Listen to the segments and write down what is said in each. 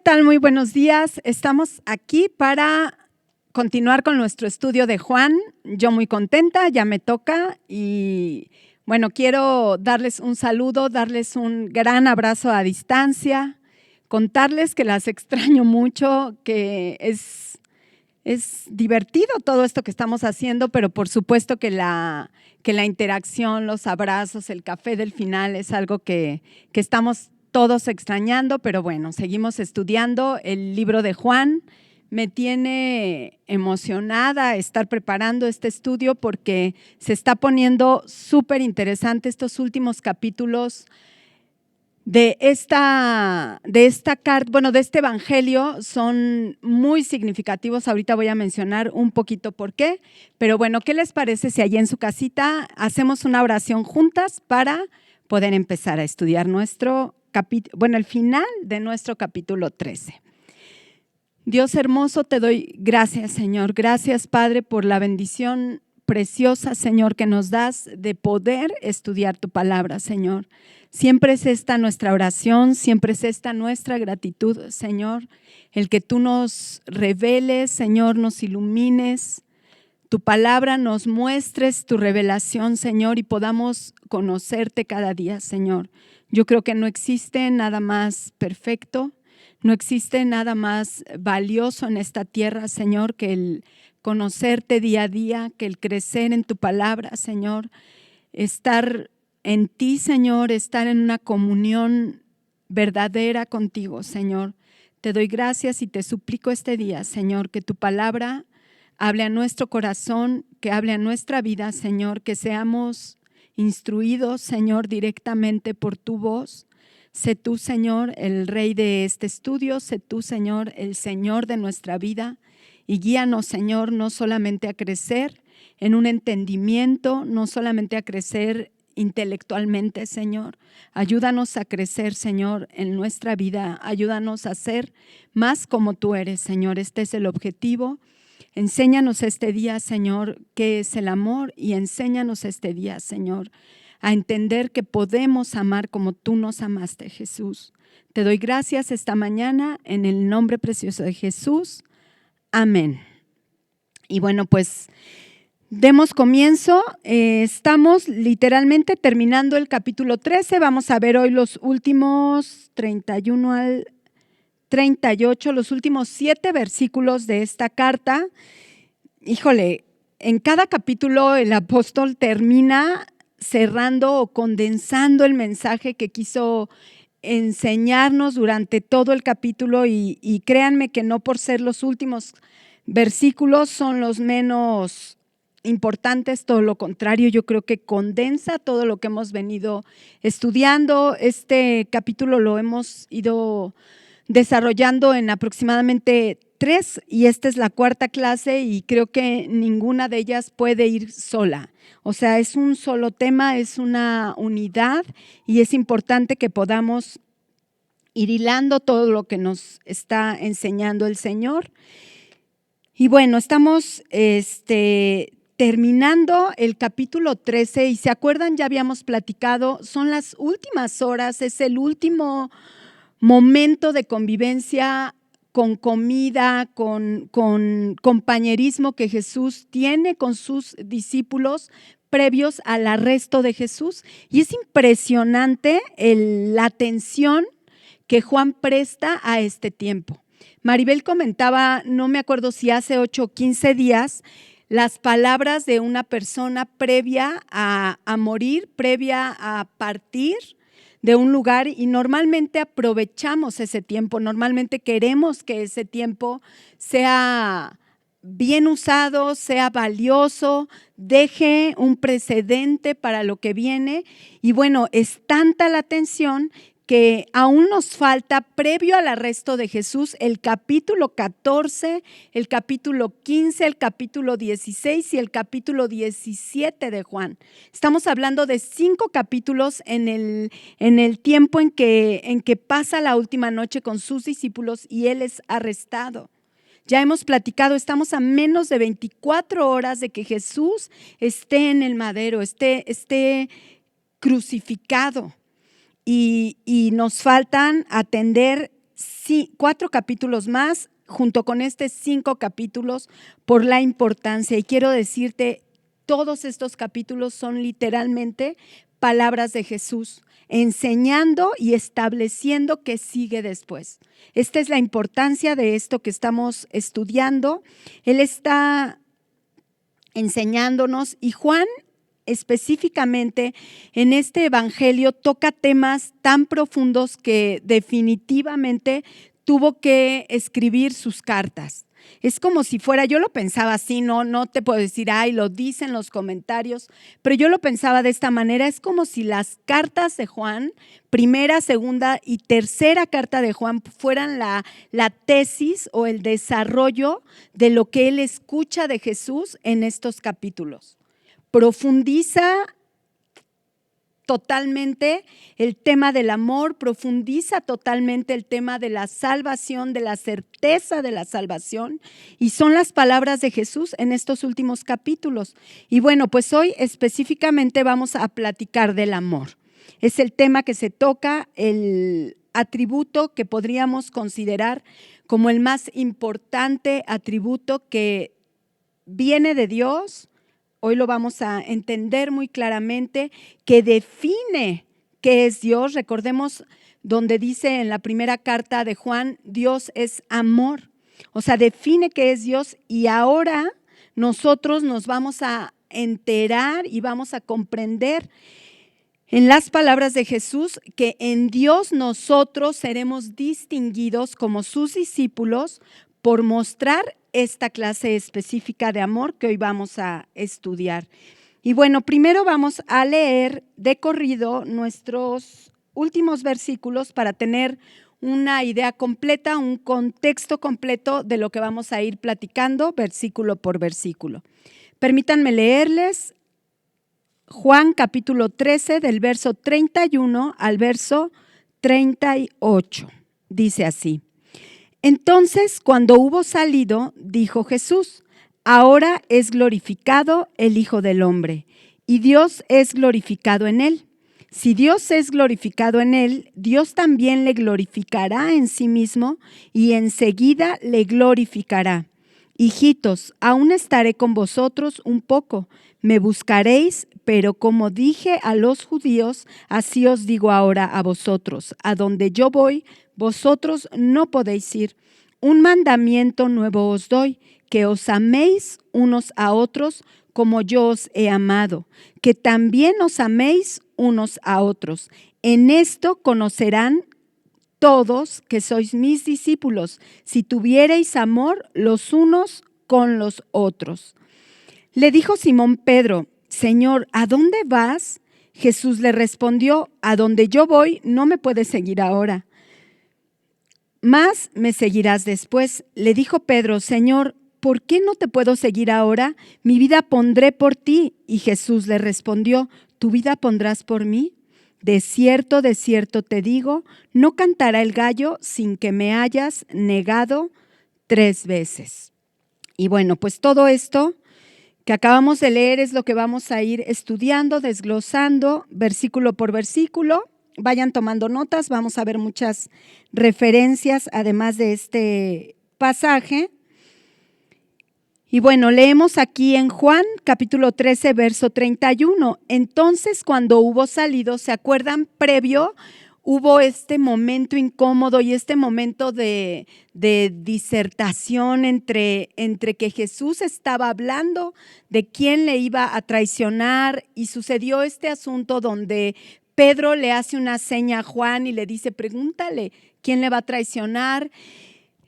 tal? Muy buenos días. Estamos aquí para continuar con nuestro estudio de Juan. Yo muy contenta, ya me toca y bueno, quiero darles un saludo, darles un gran abrazo a distancia, contarles que las extraño mucho, que es divertido todo esto que estamos haciendo, pero por supuesto que la interacción, los abrazos, el café del final es algo que estamos todos extrañando, pero bueno, seguimos estudiando el libro de Juan. Me tiene emocionada estar preparando este estudio porque se está poniendo súper interesante estos últimos capítulos de esta carta, bueno, de este evangelio son muy significativos. Ahorita voy a mencionar un poquito por qué, pero bueno, ¿qué les parece si allí en su casita hacemos una oración juntas para poder empezar a estudiar el final de nuestro capítulo 13? Dios hermoso, te doy gracias, Señor. Gracias, Padre, por la bendición preciosa, Señor, que nos das de poder estudiar tu palabra, Señor. Siempre es esta nuestra oración, siempre es esta nuestra gratitud, Señor, el que tú nos reveles, Señor, nos ilumines, tu palabra nos muestres tu revelación, Señor, y podamos conocerte cada día, Señor. Yo creo que no existe nada más perfecto, no existe nada más valioso en esta tierra, Señor, que el conocerte día a día, que el crecer en tu palabra, Señor, estar en ti, Señor, estar en una comunión verdadera contigo, Señor. Te doy gracias y te suplico este día, Señor, que tu palabra hable a nuestro corazón, que hable a nuestra vida, Señor, que seamos instruidos, Señor, directamente por tu voz. Sé tú, Señor, el rey de este estudio, sé tú, Señor, el Señor de nuestra vida y guíanos, Señor, no solamente a crecer en un entendimiento, no solamente a crecer intelectualmente, Señor. Ayúdanos a crecer, Señor, en nuestra vida. Ayúdanos a ser más como tú eres, Señor. Este es el objetivo. Enséñanos este día, Señor, qué es el amor y enséñanos este día, Señor, a entender que podemos amar como tú nos amaste, Jesús. Te doy gracias esta mañana en el nombre precioso de Jesús. Amén. Y bueno, pues demos comienzo. Estamos literalmente terminando el capítulo 13. Vamos a ver hoy los últimos 31 al 38, los últimos 7 versículos de esta carta. Híjole, en cada capítulo el apóstol termina cerrando o condensando el mensaje que quiso enseñarnos durante todo el capítulo y créanme que no por ser los últimos versículos son los menos importantes, todo lo contrario, yo creo que condensa todo lo que hemos venido estudiando. Este capítulo lo hemos ido desarrollando en aproximadamente 3 y esta es la 4ª clase y creo que ninguna de ellas puede ir sola. O sea, es un solo tema, es una unidad y es importante que podamos ir hilando todo lo que nos está enseñando el Señor. Y bueno, estamos terminando el capítulo 13 y se acuerdan, ya habíamos platicado, son las últimas horas, es el último momento de convivencia con comida, con compañerismo que Jesús tiene con sus discípulos previos al arresto de Jesús. Y es impresionante la atención que Juan presta a este tiempo. Maribel comentaba, no me acuerdo si hace 8 o 15 días, las palabras de una persona previa a morir, previa a partir de un lugar y normalmente aprovechamos ese tiempo, normalmente queremos que ese tiempo sea bien usado, sea valioso, deje un precedente para lo que viene y bueno, es tanta la atención que aún nos falta, previo al arresto de Jesús, el capítulo 14, el capítulo 15, el capítulo 16 y el capítulo 17 de Juan. Estamos hablando de 5 capítulos en el tiempo en que pasa la última noche con sus discípulos y él es arrestado. Ya hemos platicado, estamos a menos de 24 horas de que Jesús esté en el madero, esté crucificado. Y nos faltan atender sí, 4 capítulos más, junto con 5 capítulos, por la importancia. Y quiero decirte, todos estos capítulos son literalmente palabras de Jesús, enseñando y estableciendo qué sigue después. Esta es la importancia de esto que estamos estudiando. Él está enseñándonos y Juan específicamente en este evangelio toca temas tan profundos que definitivamente tuvo que escribir sus cartas. Es como si fuera, yo lo pensaba así, no te puedo decir, ay, lo dicen los comentarios, pero yo lo pensaba de esta manera, es como si las cartas de Juan, primera, segunda y tercera carta de Juan, fueran la tesis o el desarrollo de lo que él escucha de Jesús en estos capítulos. Profundiza totalmente el tema del amor, profundiza totalmente el tema de la salvación, de la certeza de la salvación, y son las palabras de Jesús en estos últimos capítulos. Y bueno, pues hoy específicamente vamos a platicar del amor. Es el tema que se toca, el atributo que podríamos considerar como el más importante atributo que viene de Dios. Hoy lo vamos a entender muy claramente, que define qué es Dios. Recordemos donde dice en la primera carta de Juan, Dios es amor. O sea, define qué es Dios y ahora nosotros nos vamos a enterar y vamos a comprender en las palabras de Jesús que en Dios nosotros seremos distinguidos como sus discípulos por mostrar esta clase específica de amor que hoy vamos a estudiar. Y bueno, primero vamos a leer de corrido nuestros últimos versículos para tener una idea completa, un contexto completo de lo que vamos a ir platicando versículo por versículo. Permítanme leerles Juan capítulo 13 del verso 31 al verso 38. Dice así. Entonces, cuando hubo salido, dijo Jesús, ahora es glorificado el Hijo del Hombre, y Dios es glorificado en él. Si Dios es glorificado en él, Dios también le glorificará en sí mismo, y enseguida le glorificará. Hijitos, aún estaré con vosotros un poco, me buscaréis, pero como dije a los judíos, así os digo ahora a vosotros, a donde yo voy, vosotros no podéis ir. Un mandamiento nuevo os doy, que os améis unos a otros como yo os he amado, que también os améis unos a otros. En esto conocerán todos que sois mis discípulos, si tuviereis amor los unos con los otros. Le dijo Simón Pedro, Señor, ¿a dónde vas? Jesús le respondió, a donde yo voy no me puedes seguir ahora, mas me seguirás después. Le dijo Pedro, Señor, ¿por qué no te puedo seguir ahora? Mi vida pondré por ti. Y Jesús le respondió, ¿tu vida pondrás por mí? De cierto te digo, no cantará el gallo sin que me hayas negado 3 veces. Y bueno, pues todo esto que acabamos de leer es lo que vamos a ir estudiando, desglosando, versículo por versículo. Vayan tomando notas, vamos a ver muchas referencias además de este pasaje. Y bueno, leemos aquí en Juan capítulo 13, verso 31. Entonces, cuando hubo salido, ¿se acuerdan? Previo hubo este momento incómodo y este momento de disertación entre que Jesús estaba hablando de quién le iba a traicionar y sucedió este asunto donde Pedro le hace una seña a Juan y le dice, pregúntale quién le va a traicionar.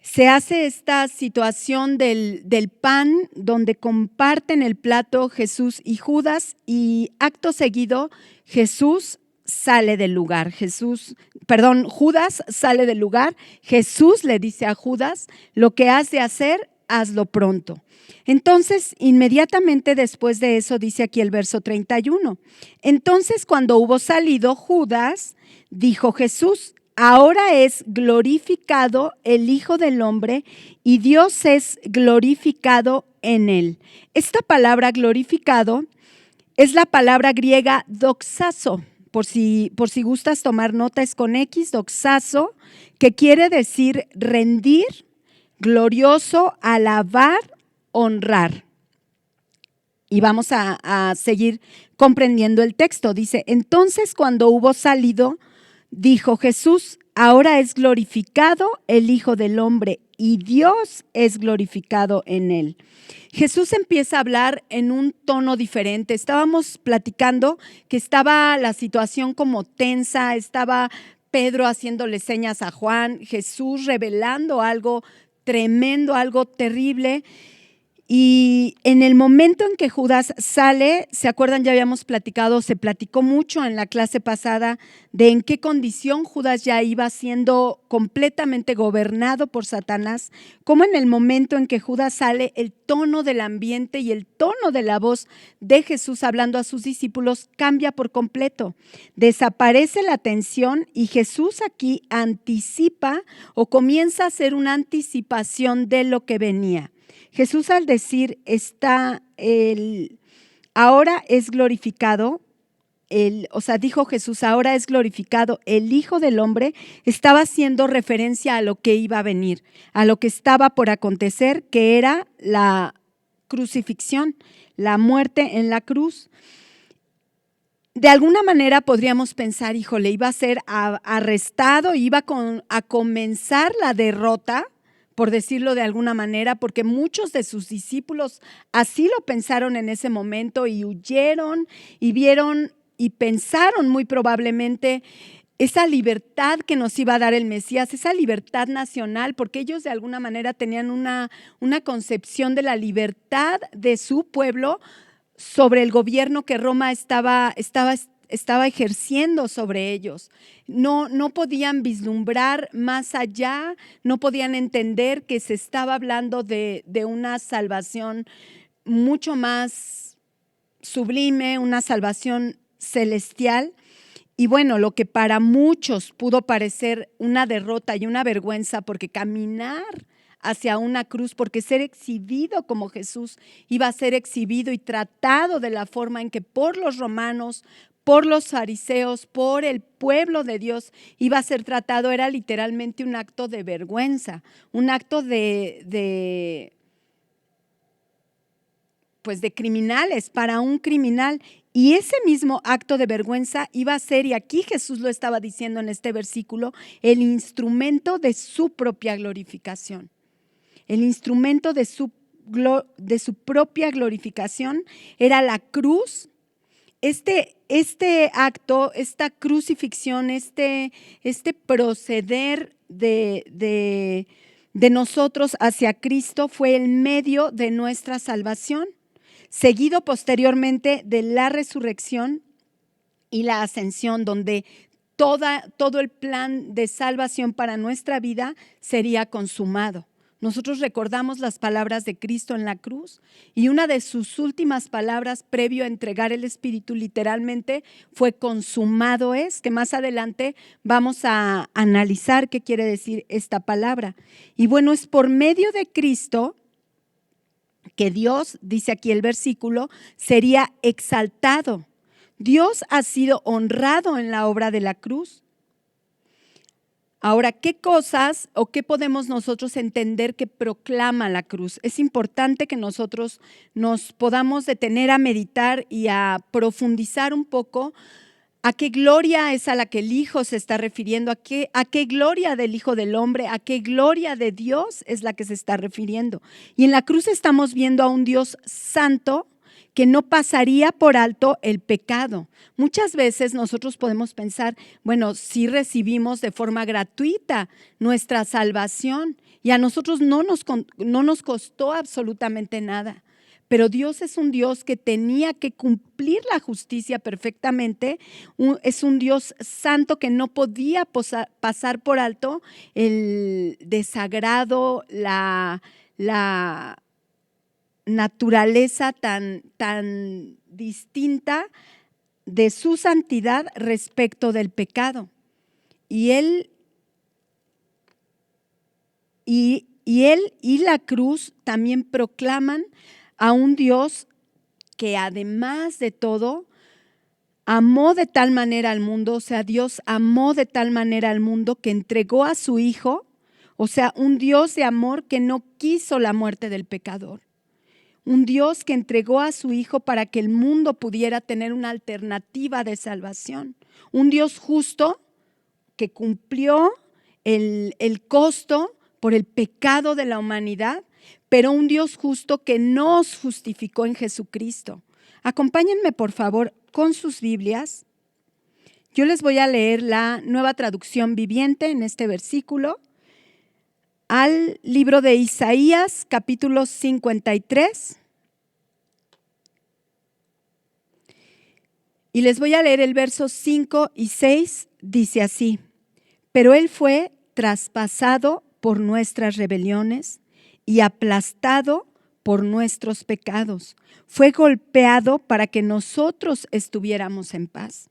Se hace esta situación del pan donde comparten el plato Jesús y Judas y acto seguido Judas sale del lugar. Jesús le dice a Judas, lo que has de hacer, hazlo pronto. Entonces, inmediatamente después de eso, dice aquí el verso 31. Entonces, cuando hubo salido Judas, dijo Jesús, ahora es glorificado el Hijo del Hombre y Dios es glorificado en él. Esta palabra glorificado es la palabra griega doxazo. por si gustas tomar nota, es con X, doxazo, que quiere decir rendir, glorioso, alabar, honrar. Y vamos a seguir comprendiendo el texto. Dice, entonces cuando hubo salido, dijo Jesús, ahora es glorificado el Hijo del Hombre y Dios es glorificado en él. Jesús empieza a hablar en un tono diferente. Estábamos platicando que estaba la situación como tensa, estaba Pedro haciéndole señas a Juan, Jesús revelando algo tremendo, algo terrible. Y en el momento en que Judas sale, ¿se acuerdan? Ya habíamos platicado, se platicó mucho en la clase pasada de en qué condición Judas ya iba siendo completamente gobernado por Satanás, cómo en el momento en que Judas sale, el tono del ambiente y el tono de la voz de Jesús hablando a sus discípulos cambia por completo. Desaparece la tensión y Jesús aquí anticipa o comienza a hacer una anticipación de lo que venía. Jesús al decir ahora es glorificado, dijo Jesús, ahora es glorificado el Hijo del Hombre, estaba haciendo referencia a lo que iba a venir, a lo que estaba por acontecer, que era la crucifixión, la muerte en la cruz. De alguna manera podríamos pensar, híjole, iba a ser arrestado, iba a comenzar la derrota, por decirlo de alguna manera, porque muchos de sus discípulos así lo pensaron en ese momento y huyeron y vieron y pensaron muy probablemente esa libertad que nos iba a dar el Mesías, esa libertad nacional, porque ellos de alguna manera tenían una concepción de la libertad de su pueblo sobre el gobierno que Roma estaba ejerciendo sobre ellos. No podían vislumbrar más allá, no podían entender que se estaba hablando de una salvación mucho más sublime, una salvación celestial. Y bueno, lo que para muchos pudo parecer una derrota y una vergüenza, porque caminar hacia una cruz, porque ser exhibido como Jesús iba a ser exhibido y tratado de la forma en que por los romanos, por los fariseos, por el pueblo de Dios iba a ser tratado, era literalmente un acto de vergüenza, un acto de criminales, para un criminal. Y ese mismo acto de vergüenza iba a ser, y aquí Jesús lo estaba diciendo en este versículo, el instrumento de su propia glorificación. El instrumento de su propia glorificación era la cruz. Este acto, esta crucifixión, este proceder de nosotros hacia Cristo fue el medio de nuestra salvación, seguido posteriormente de la resurrección y la ascensión, donde todo el plan de salvación para nuestra vida sería consumado. Nosotros recordamos las palabras de Cristo en la cruz y una de sus últimas palabras previo a entregar el Espíritu literalmente fue consumado es, que más adelante vamos a analizar qué quiere decir esta palabra. Y bueno, es por medio de Cristo que Dios, dice aquí el versículo, sería exaltado. Dios ha sido honrado en la obra de la cruz. Ahora, ¿qué cosas o qué podemos nosotros entender que proclama la cruz? Es importante que nosotros nos podamos detener a meditar y a profundizar un poco a qué gloria es a la que el Hijo se está refiriendo, a qué gloria del Hijo del Hombre, a qué gloria de Dios es la que se está refiriendo. Y en la cruz estamos viendo a un Dios santo que no pasaría por alto el pecado. Muchas veces nosotros podemos pensar, bueno, sí recibimos de forma gratuita nuestra salvación y a nosotros no nos costó absolutamente nada. Pero Dios es un Dios que tenía que cumplir la justicia perfectamente, es un Dios santo que no podía pasar por alto el desagrado, la naturaleza tan distinta de su santidad respecto del pecado. Y él y la cruz también proclaman a un Dios que además de todo amó de tal manera al mundo, o sea, Dios amó de tal manera al mundo que entregó a su Hijo, o sea, un Dios de amor que no quiso la muerte del pecador. Un Dios que entregó a su Hijo para que el mundo pudiera tener una alternativa de salvación. Un Dios justo que cumplió el costo por el pecado de la humanidad, pero un Dios justo que nos justificó en Jesucristo. Acompáñenme, por favor, con sus Biblias. Yo les voy a leer la Nueva Traducción Viviente en este versículo, al libro de Isaías, capítulo 53. Y les voy a leer el verso 5 y 6, dice así: pero Él fue traspasado por nuestras rebeliones y aplastado por nuestros pecados. Fue golpeado para que nosotros estuviéramos en paz.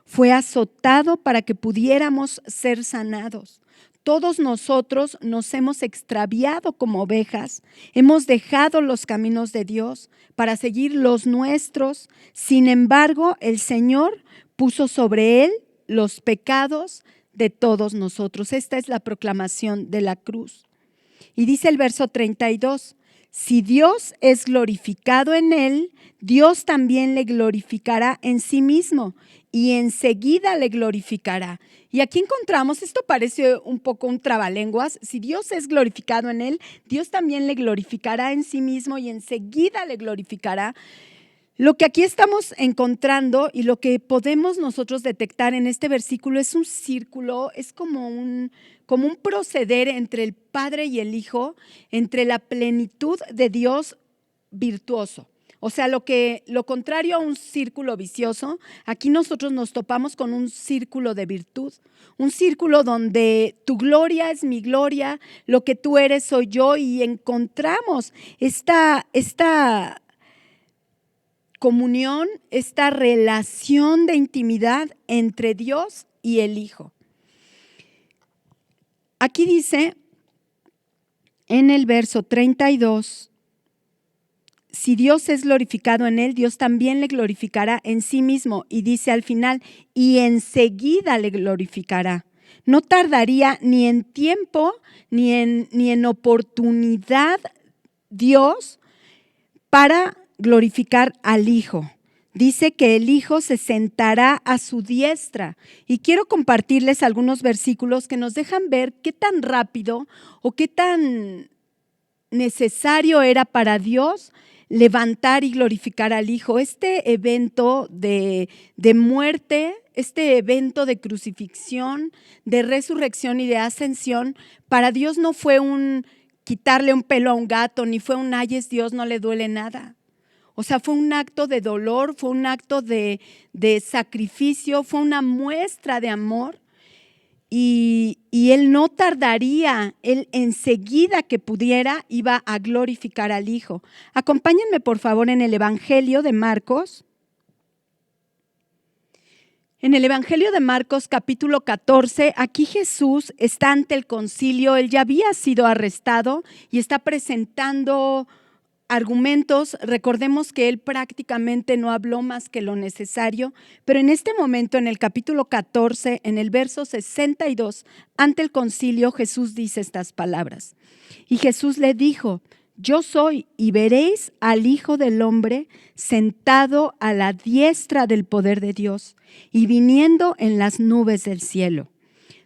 Fue azotado para que pudiéramos ser sanados. Todos nosotros nos hemos extraviado como ovejas, hemos dejado los caminos de Dios para seguir los nuestros. Sin embargo, el Señor puso sobre Él los pecados de todos nosotros. Esta es la proclamación de la cruz. Y dice el verso 32, si Dios es glorificado en Él, Dios también le glorificará en sí mismo y enseguida le glorificará. Y aquí encontramos, esto parece un poco un trabalenguas, si Dios es glorificado en Él, Dios también le glorificará en sí mismo y enseguida le glorificará. Lo que aquí estamos encontrando y lo que podemos nosotros detectar en este versículo es un círculo, es como un proceder entre el Padre y el Hijo, entre la plenitud de Dios virtuoso. O sea, lo contrario a un círculo vicioso, aquí nosotros nos topamos con un círculo de virtud, un círculo donde tu gloria es mi gloria, lo que tú eres soy yo, y encontramos esta comunión, esta relación de intimidad entre Dios y el Hijo. Aquí dice en el verso 32, si Dios es glorificado en Él, Dios también le glorificará en sí mismo. Y dice al final, y enseguida le glorificará. No tardaría ni en tiempo ni en oportunidad Dios para glorificar al Hijo. Dice que el Hijo se sentará a su diestra. Y quiero compartirles algunos versículos que nos dejan ver qué tan rápido o qué tan necesario era para Dios levantar y glorificar al Hijo. Este evento de muerte, este evento de crucifixión, de resurrección y de ascensión, para Dios no fue un quitarle un pelo a un gato, ni fue un ay es Dios, no le duele nada. O sea, fue un acto de dolor, fue un acto de sacrificio, fue una muestra de amor. Y Él no tardaría, Él enseguida que pudiera iba a glorificar al Hijo. Acompáñenme por favor en el Evangelio de Marcos. En el Evangelio de Marcos capítulo 14, aquí Jesús está ante el concilio, Él ya había sido arrestado y está presentando argumentos. Recordemos que Él prácticamente no habló más que lo necesario, pero en este momento, en el capítulo 14, en el verso 62, ante el concilio, Jesús dice estas palabras. Y Jesús le dijo, yo soy, y veréis al Hijo del Hombre sentado a la diestra del poder de Dios y viniendo en las nubes del cielo.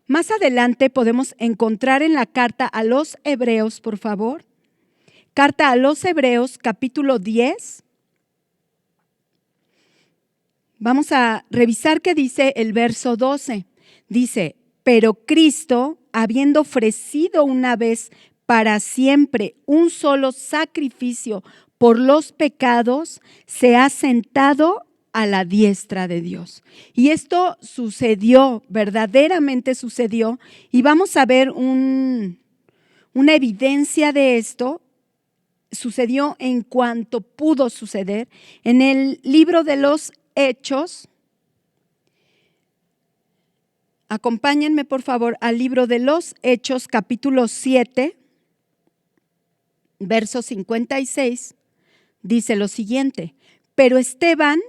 Más adelante podemos encontrar en la carta a los Hebreos, por favor, carta a los Hebreos, capítulo 10. Vamos a revisar qué dice el verso 12. Dice, pero Cristo, habiendo ofrecido una vez para siempre un solo sacrificio por los pecados, se ha sentado a la diestra de Dios. Y esto sucedió, verdaderamente sucedió, y vamos a ver una evidencia de esto. Sucedió en cuanto pudo suceder. En el libro de los Hechos, acompáñenme por favor al libro de los Hechos, capítulo 7, verso 56, dice lo siguiente, pero Esteban,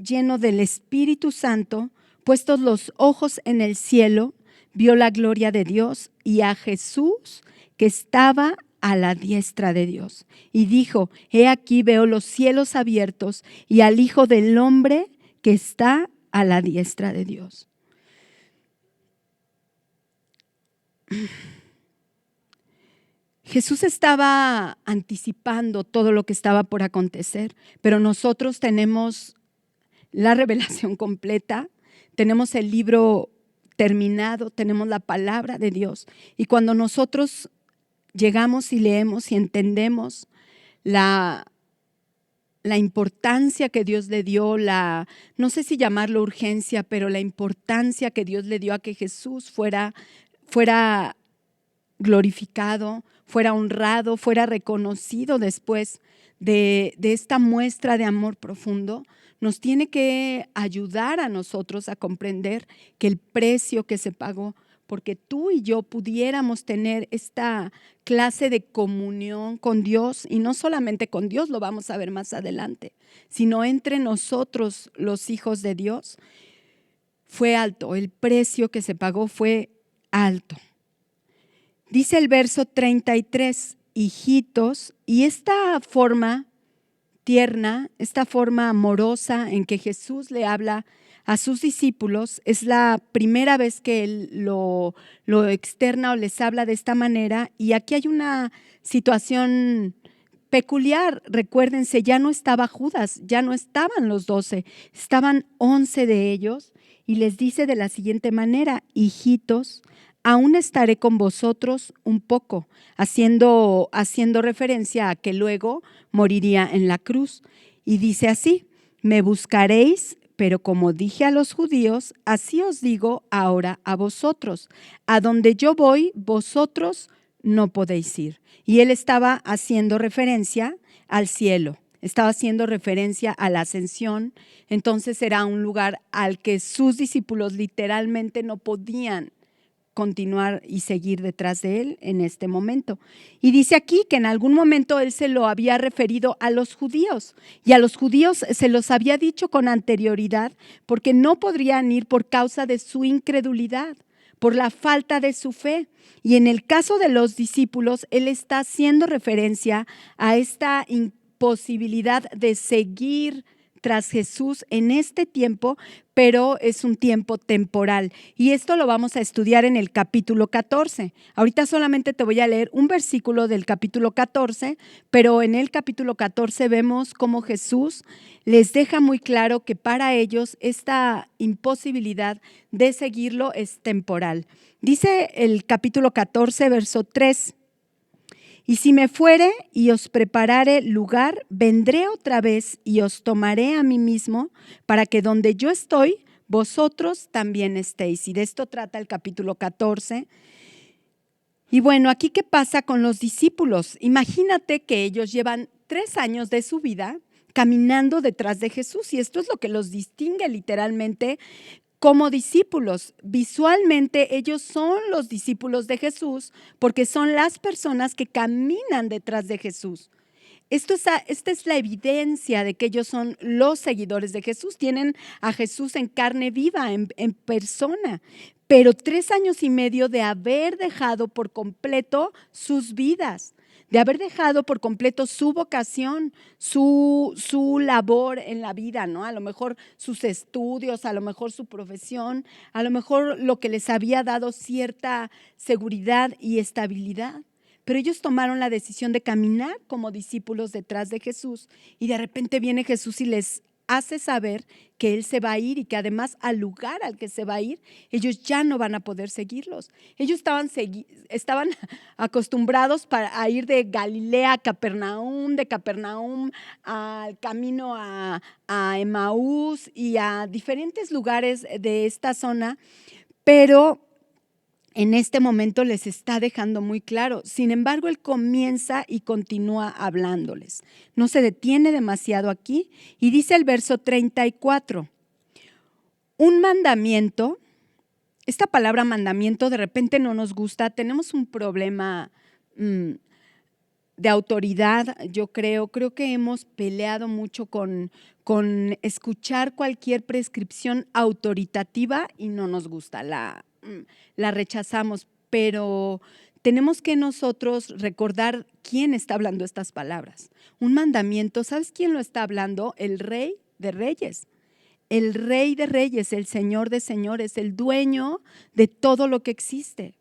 lleno del Espíritu Santo, puestos los ojos en el cielo, vio la gloria de Dios y a Jesús que estaba a la diestra de Dios. Y dijo: he aquí veo los cielos abiertos y al Hijo del Hombre que está a la diestra de Dios. Jesús estaba anticipando todo lo que estaba por acontecer, pero nosotros tenemos la revelación completa, tenemos el libro terminado, tenemos la palabra de Dios. Y cuando nosotros llegamos y leemos y entendemos la importancia que Dios le dio, no sé si llamarlo urgencia, pero la importancia que Dios le dio a que Jesús fuera glorificado, fuera honrado, fuera reconocido después de esta muestra de amor profundo, nos tiene que ayudar a nosotros a comprender que el precio que se pagó porque tú y yo pudiéramos tener esta clase de comunión con Dios, y no solamente con Dios, lo vamos a ver más adelante, sino entre nosotros los hijos de Dios, fue alto, el precio que se pagó fue alto. Dice el verso 33, hijitos, y esta forma tierna, esta forma amorosa en que Jesús le habla a sus discípulos, es la primera vez que Él lo externa o les habla de esta manera. Y aquí hay una situación peculiar. Recuérdense, ya no estaba Judas, ya no estaban los 12, estaban 11 de ellos, y les dice de la siguiente manera: hijitos, aún estaré con vosotros un poco, haciendo referencia a que luego moriría en la cruz. Y dice así: me buscaréis, pero como dije a los judíos, así os digo ahora a vosotros. A donde yo voy, vosotros no podéis ir. Y él estaba haciendo referencia al cielo, estaba haciendo referencia a la ascensión. Entonces era un lugar al que sus discípulos literalmente no podían continuar y seguir detrás de él en este momento. Y dice aquí que en algún momento él se lo había referido a los judíos, y a los judíos se los había dicho con anterioridad porque no podrían ir por causa de su incredulidad, por la falta de su fe. Y en el caso de los discípulos, él está haciendo referencia a esta imposibilidad de seguir tras Jesús en este tiempo, pero es un tiempo temporal. Y esto lo vamos a estudiar en el capítulo 14. Ahorita solamente te voy a leer un versículo del capítulo 14, pero en el capítulo 14 vemos cómo Jesús les deja muy claro que para ellos esta imposibilidad de seguirlo es temporal. Dice el capítulo 14, verso 3. Y si me fuere y os preparare lugar, vendré otra vez y os tomaré a mí mismo, para que donde yo estoy, vosotros también estéis. Y de esto trata el capítulo 14. Y bueno, aquí ¿qué pasa con los discípulos? Imagínate que ellos llevan 3 años de su vida caminando detrás de Jesús, y esto es lo que los distingue literalmente como discípulos. Visualmente ellos son los discípulos de Jesús porque son las personas que caminan detrás de Jesús. Esta es la evidencia de que ellos son los seguidores de Jesús. Tienen a Jesús en carne viva, en persona. Pero 3 años y medio de haber dejado por completo sus vidas, de haber dejado por completo su vocación, su labor en la vida, ¿no? A lo mejor sus estudios, a lo mejor su profesión, a lo mejor lo que les había dado cierta seguridad y estabilidad. Pero ellos tomaron la decisión de caminar como discípulos detrás de Jesús, y de repente viene Jesús y les hace saber que Él se va a ir, y que además al lugar al que se va a ir, ellos ya no van a poder seguirlos. Ellos estaban acostumbrados a ir de Galilea a Capernaum, de Capernaum al camino a Emaús y a diferentes lugares de esta zona, pero en este momento les está dejando muy claro. Sin embargo, Él comienza y continúa hablándoles. No se detiene demasiado aquí, y dice el verso 34, un mandamiento. Esta palabra mandamiento de repente no nos gusta, tenemos un problema de autoridad. Yo creo que hemos peleado mucho con con escuchar cualquier prescripción autoritativa y no nos gusta, la rechazamos, pero tenemos que nosotros recordar quién está hablando estas palabras. Un mandamiento, ¿sabes quién lo está hablando? El Rey de Reyes. El Rey de Reyes, el Señor de Señores, el dueño de todo lo que existe,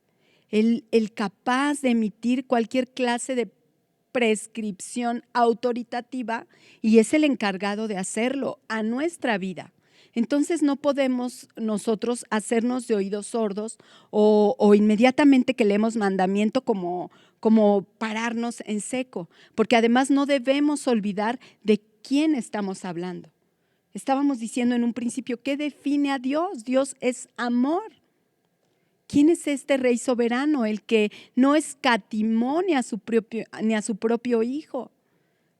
el capaz de emitir cualquier clase de prescripción autoritativa y es el encargado de hacerlo a nuestra vida. Entonces no podemos nosotros hacernos de oídos sordos o inmediatamente que leemos mandamiento como pararnos en seco, porque además no debemos olvidar de quién estamos hablando. Estábamos diciendo en un principio, ¿qué define a Dios? Dios es amor. ¿Quién es este Rey soberano? El que no escatimó ni a su propio Hijo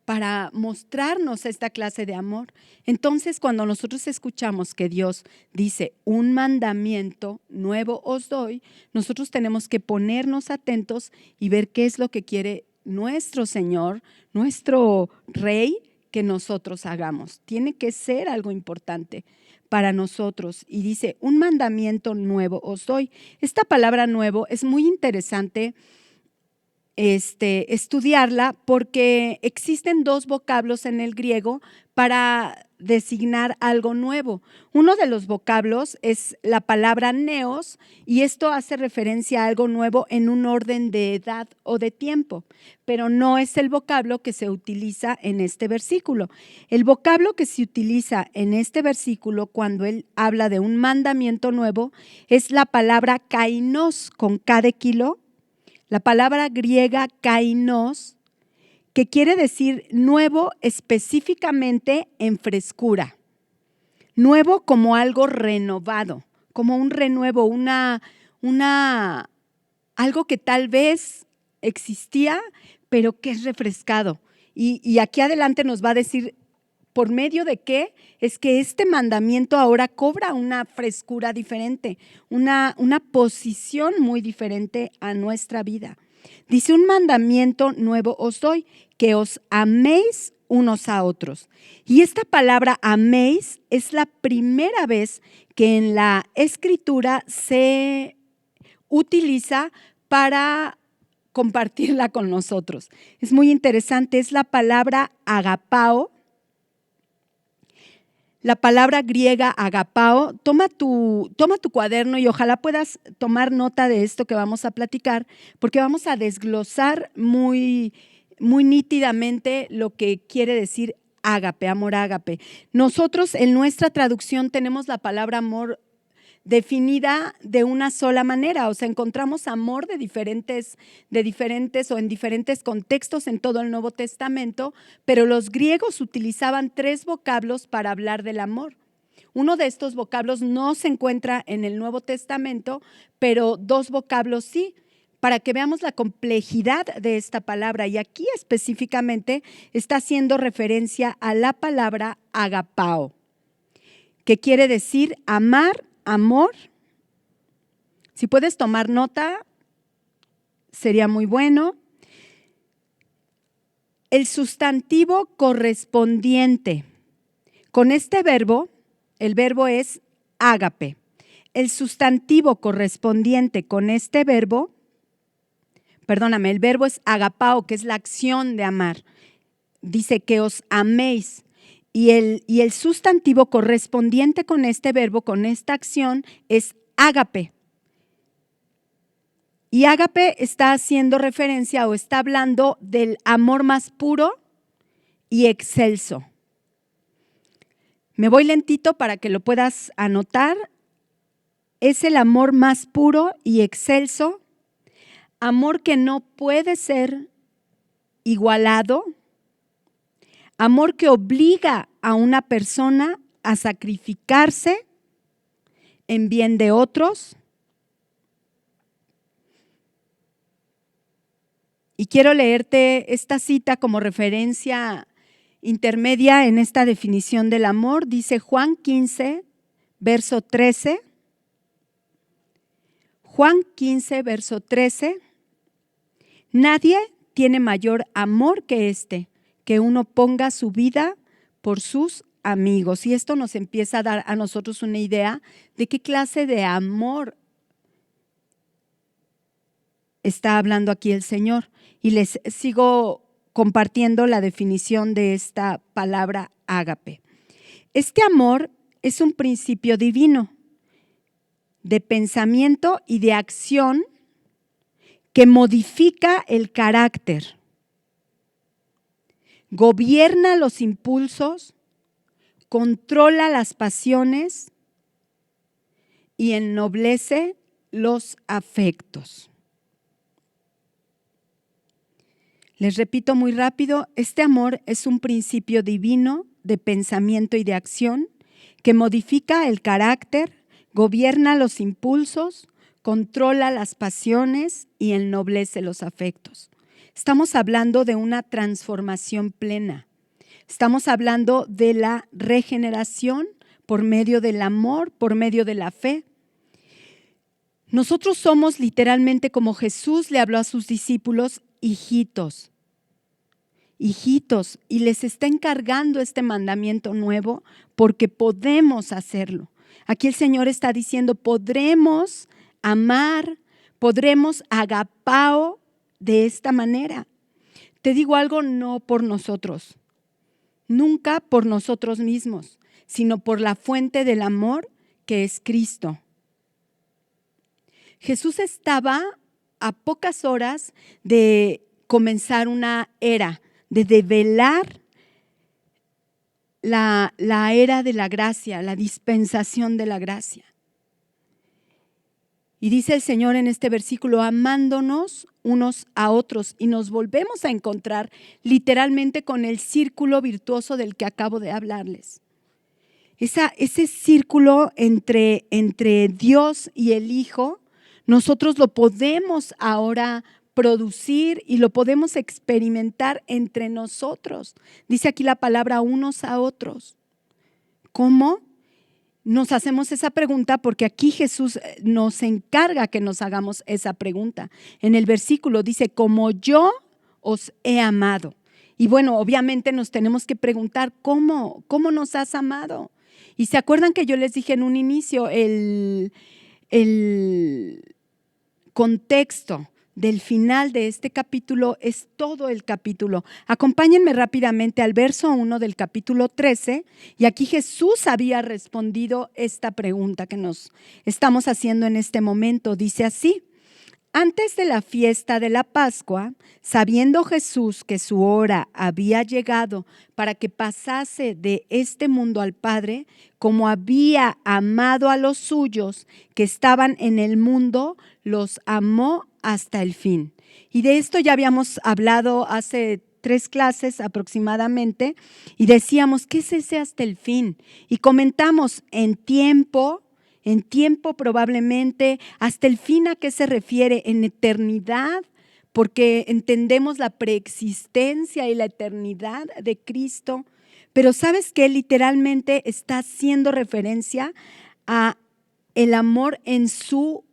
para mostrarnos esta clase de amor. Entonces, cuando nosotros escuchamos que Dios dice, un mandamiento nuevo os doy, nosotros tenemos que ponernos atentos y ver qué es lo que quiere nuestro Señor, nuestro Rey, que nosotros hagamos. Tiene que ser algo importante para nosotros. Y dice, un mandamiento nuevo os doy. Esta palabra nuevo es muy interesante estudiarla porque existen dos vocablos en el griego para designar algo nuevo. Uno de los vocablos es la palabra neos y esto hace referencia a algo nuevo en un orden de edad o de tiempo, pero no es el vocablo que se utiliza en este versículo. El vocablo que se utiliza en este versículo cuando él habla de un mandamiento nuevo es la palabra kainos con K de kilo, la palabra griega kainos, que quiere decir nuevo específicamente en frescura. Nuevo como algo renovado, como un renuevo, algo que tal vez existía, pero que es refrescado. Y aquí adelante nos va a decir por medio de qué es que este mandamiento ahora cobra una frescura diferente, una posición muy diferente a nuestra vida. Dice, un mandamiento nuevo os doy, que os améis unos a otros. Y esta palabra améis es la primera vez que en la Escritura se utiliza para compartirla con nosotros. Es muy interesante, es la palabra agapao. La palabra griega agapao, toma tu cuaderno y ojalá puedas tomar nota de esto que vamos a platicar, porque vamos a desglosar muy, muy nítidamente lo que quiere decir ágape, amor ágape. Nosotros en nuestra traducción tenemos la palabra amor definida de una sola manera, o sea, encontramos amor de diferentes o en diferentes contextos en todo el Nuevo Testamento, pero los griegos utilizaban 3 vocablos para hablar del amor. Uno de estos vocablos no se encuentra en el Nuevo Testamento, pero 2 vocablos sí, para que veamos la complejidad de esta palabra. Y aquí específicamente está haciendo referencia a la palabra agapao, que quiere decir amar, amor. Si puedes tomar nota, sería muy bueno. El sustantivo correspondiente. Con este verbo, el verbo es ágape. El sustantivo correspondiente con este verbo, el verbo es agapao, que es la acción de amar. Dice que os améis. Y el sustantivo correspondiente con este verbo, con esta acción, es ágape. Y ágape está haciendo referencia o está hablando del amor más puro y excelso. Me voy lentito para que lo puedas anotar. Es el amor más puro y excelso, amor que no puede ser igualado, amor que obliga a una persona a sacrificarse en bien de otros. Y quiero leerte esta cita como referencia intermedia en esta definición del amor. Dice Juan 15, verso 13. Juan 15, verso 13. Nadie tiene mayor amor que este, que uno ponga su vida por sus amigos. Y esto nos empieza a dar a nosotros una idea de qué clase de amor está hablando aquí el Señor. Y les sigo compartiendo la definición de esta palabra ágape. Este amor es un principio divino de pensamiento y de acción que modifica el carácter, gobierna los impulsos, controla las pasiones y ennoblece los afectos. Les repito muy rápido, este amor es un principio divino de pensamiento y de acción que modifica el carácter, gobierna los impulsos, controla las pasiones y ennoblece los afectos. Estamos hablando de una transformación plena. Estamos hablando de la regeneración por medio del amor, por medio de la fe. Nosotros somos literalmente, como Jesús le habló a sus discípulos, hijitos. Hijitos, y les está encargando este mandamiento nuevo porque podemos hacerlo. Aquí el Señor está diciendo, podremos amar, podremos agapao de esta manera. Te digo algo, no por nosotros, nunca por nosotros mismos, sino por la fuente del amor que es Cristo. Jesús estaba a pocas horas de comenzar una era, de develar la era de la gracia, la dispensación de la gracia. Y dice el Señor en este versículo, amándonos unos a otros, y nos volvemos a encontrar literalmente con el círculo virtuoso del que acabo de hablarles. Ese círculo entre Dios y el Hijo, nosotros lo podemos ahora producir y lo podemos experimentar entre nosotros. Dice aquí la palabra unos a otros. ¿Cómo? Nos hacemos esa pregunta porque aquí Jesús nos encarga que nos hagamos esa pregunta. En el versículo dice, como yo os he amado. Y bueno, obviamente nos tenemos que preguntar, ¿cómo nos has amado? Y se acuerdan que yo les dije en un inicio, el contexto del final de este capítulo es todo el capítulo. Acompáñenme rápidamente al verso 1 del capítulo 13, y aquí Jesús había respondido esta pregunta que nos estamos haciendo en este momento. Dice así, antes de la fiesta de la Pascua, sabiendo Jesús que su hora había llegado para que pasase de este mundo al Padre, como había amado a los suyos que estaban en el mundo, los amó hasta el fin. Y de esto ya habíamos hablado hace 3 clases aproximadamente y decíamos, ¿qué es ese hasta el fin? Y comentamos en tiempo probablemente, hasta el fin a qué se refiere, en eternidad, porque entendemos la preexistencia y la eternidad de Cristo. Pero ¿sabes qué? Literalmente está haciendo referencia a el amor en su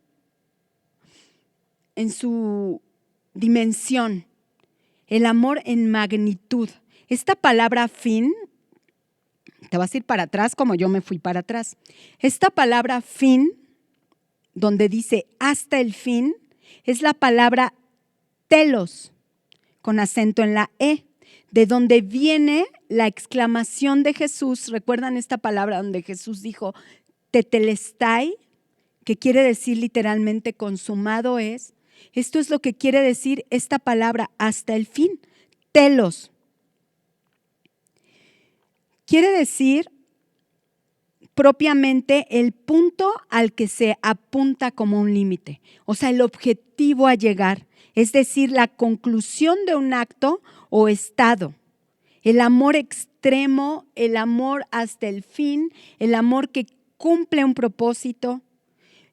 dimensión, el amor en magnitud. Esta palabra fin, te vas a ir para atrás como yo me fui para atrás. Esta palabra fin, donde dice hasta el fin, es la palabra telos, con acento en la E, de donde viene la exclamación de Jesús. ¿Recuerdan esta palabra donde Jesús dijo tetelestai, que quiere decir literalmente consumado es? Esto es lo que quiere decir esta palabra hasta el fin, telos. Quiere decir propiamente el punto al que se apunta como un límite, o sea, el objetivo a llegar, es decir, la conclusión de un acto o estado. El amor extremo, el amor hasta el fin, el amor que cumple un propósito,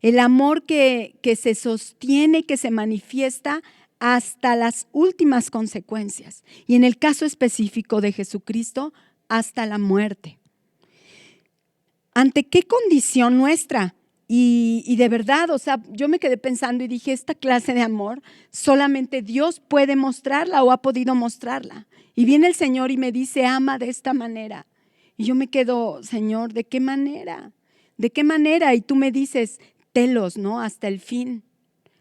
el amor que se sostiene, que se manifiesta hasta las últimas consecuencias. Y en el caso específico de Jesucristo, hasta la muerte. ¿Ante qué condición nuestra? Y de verdad, o sea, yo me quedé pensando y dije, esta clase de amor solamente Dios puede mostrarla o ha podido mostrarla. Y viene el Señor y me dice, ama de esta manera. Y yo me quedo, Señor, ¿de qué manera? ¿De qué manera? Y tú me dices, telos, ¿no? Hasta el fin,